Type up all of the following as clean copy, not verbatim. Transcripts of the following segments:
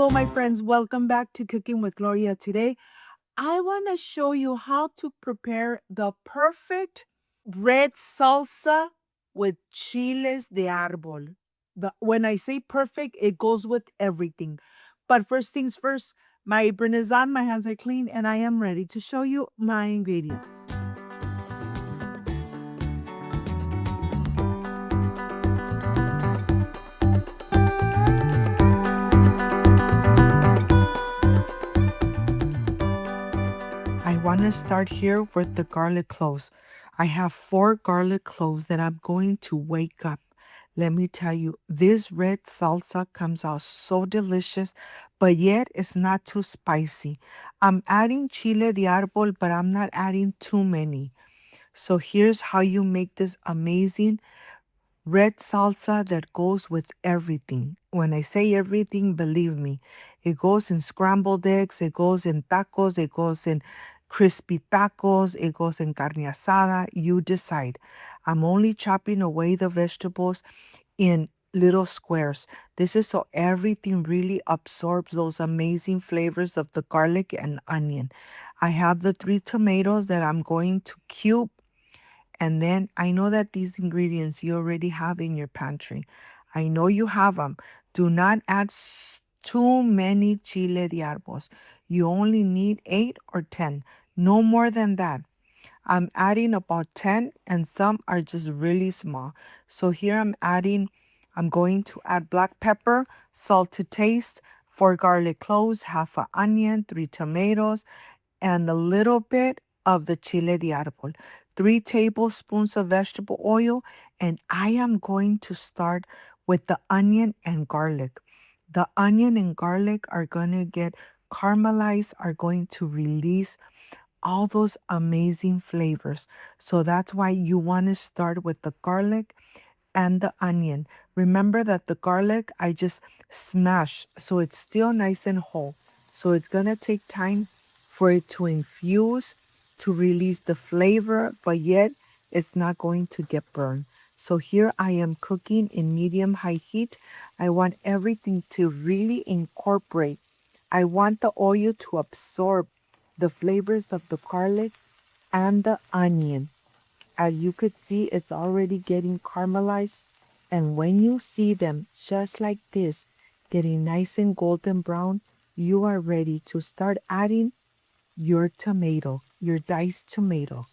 Hello, my friends. Welcome back to Cooking with Gloria. Today, I want to show you how to prepare the perfect red salsa with chiles de arbol. When I say perfect, it goes with everything. But first things first, my apron is on, my hands are clean, and I am ready to show you my ingredients. I want to start here with the garlic cloves. I have 4 garlic cloves that I'm going to wake up. Let me tell you, this red salsa comes out so delicious, but yet it's not too spicy. I'm adding chile de arbol, but I'm not adding too many. So here's how you make this amazing red salsa that goes with everything. When I say everything, believe me, it goes in scrambled eggs, it goes in tacos, it goes in crispy tacos, it goes in carne asada. You decide. I'm only chopping away the vegetables in little squares. This is so everything really absorbs those amazing flavors of the garlic and onion. I have the 3 tomatoes that I'm going to cube, and then I know that these ingredients you already have in your pantry. I know you have them. Do not add too many chile de arbos. You only need 8 or 10, no more than that. I'm adding about 10 and some are just really small. So here I'm going to add black pepper, salt to taste, 4 garlic cloves, half an onion, 3 tomatoes, and a little bit of the chile de arbol, 3 tablespoons of vegetable oil, and I am going to start with the onion and garlic. The onion and garlic are going to get caramelized, are going to release all those amazing flavors. So that's why you want to start with the garlic and the onion. Remember that the garlic I just smashed so it's still nice and whole. So it's gonna take time for it to infuse, to release the flavor, but yet it's not going to get burned. So here I am cooking in medium high heat. I want everything to really incorporate. I want the oil to absorb the flavors of the garlic and the onion. As you could see, it's already getting caramelized. And when you see them just like this, getting nice and golden brown, you are ready to start adding your tomato, your diced tomato.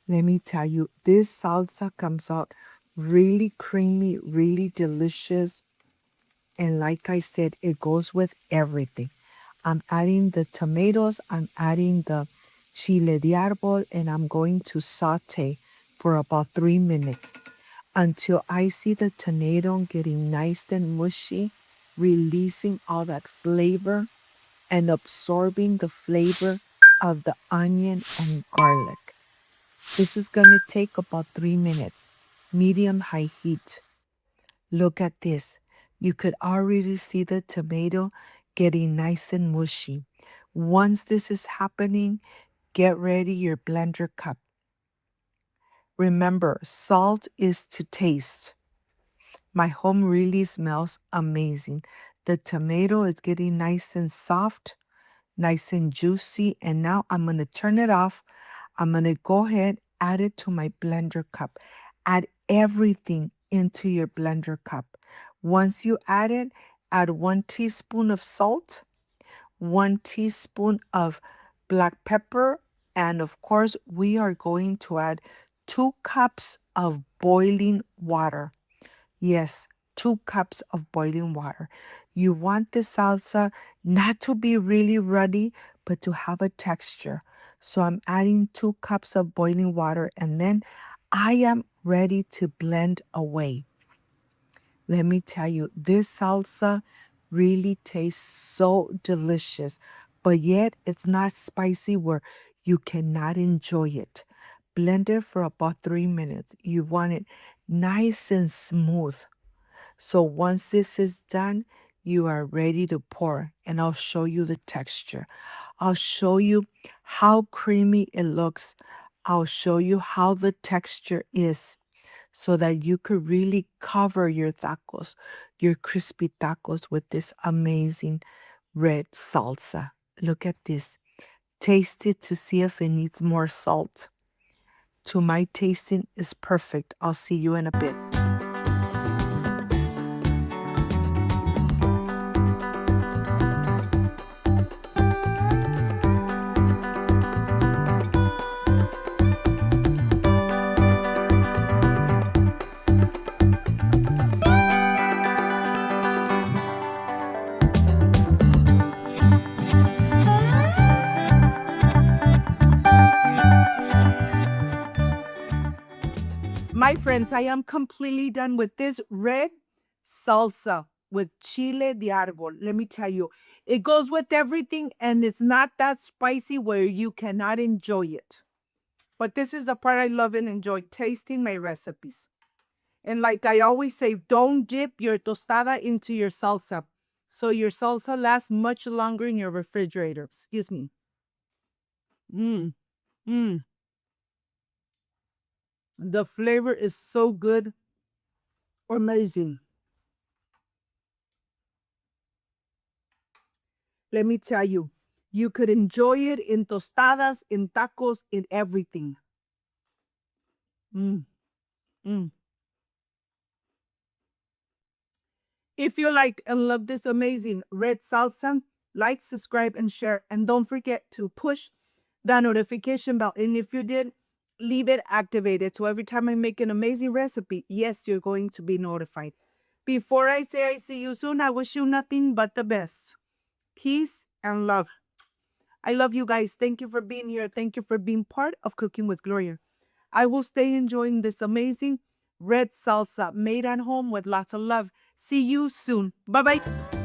Let me tell you, this salsa comes out really creamy, really delicious. And like I said, it goes with everything. I'm adding the tomatoes, I'm adding the chile de arbol, and I'm going to saute for about 3 minutes until I see the tomato getting nice and mushy, releasing all that flavor and absorbing the flavor of the onion and garlic. This is going to take about 3 minutes, medium high heat. Look at this. You could already see the tomato getting nice and mushy. Once this is happening, get ready your blender cup. Remember, salt is to taste. My home really smells amazing. The tomato is getting nice and soft, nice and juicy. And now I'm going to turn it off. I'm going to go ahead, add it to my blender cup. Add everything into your blender cup. Once you add 1 teaspoon of salt, 1 teaspoon of black pepper, and of course, we are going to add 2 cups of boiling water. Yes, 2 cups of boiling water. You want the salsa not to be really runny, but to have a texture. So I'm adding 2 cups of boiling water, and then I am ready to blend away. Let me tell you, this salsa really tastes so delicious, but yet it's not spicy where you cannot enjoy it. Blend it for about 3 minutes. You want it nice and smooth. So once this is done, you are ready to pour, and I'll show you the texture. I'll show you how creamy it looks. I'll show you how the texture is. so that you could really cover your tacos, your crispy tacos with this amazing red salsa. Look at this. Taste it to see if it needs more salt. To my tasting is perfect. I'll see you in a bit. My friends, I am completely done with this red salsa with Chile de Arbol. Let me tell you, it goes with everything and it's not that spicy where you cannot enjoy it. But this is the part I love and enjoy tasting my recipes. And like I always say, don't dip your tostada into your salsa. So your salsa lasts much longer in your refrigerator. Excuse me. Mmm. Mmm. The flavor is so good. Amazing. Let me tell you, you could enjoy it in tostadas, in tacos, in everything. Mm, mm. If you like and love this amazing red salsa, like, subscribe, and share. And don't forget to push that notification bell. And if you did, leave it activated. So every time I make an amazing recipe, yes, you're going to be notified. Before I say I see you soon, I wish you nothing but the best. Peace and love. I love you guys. Thank you for being here. Thank you for being part of Cooking with Gloria. I will stay enjoying this amazing red salsa made at home with lots of love. See you soon. Bye bye.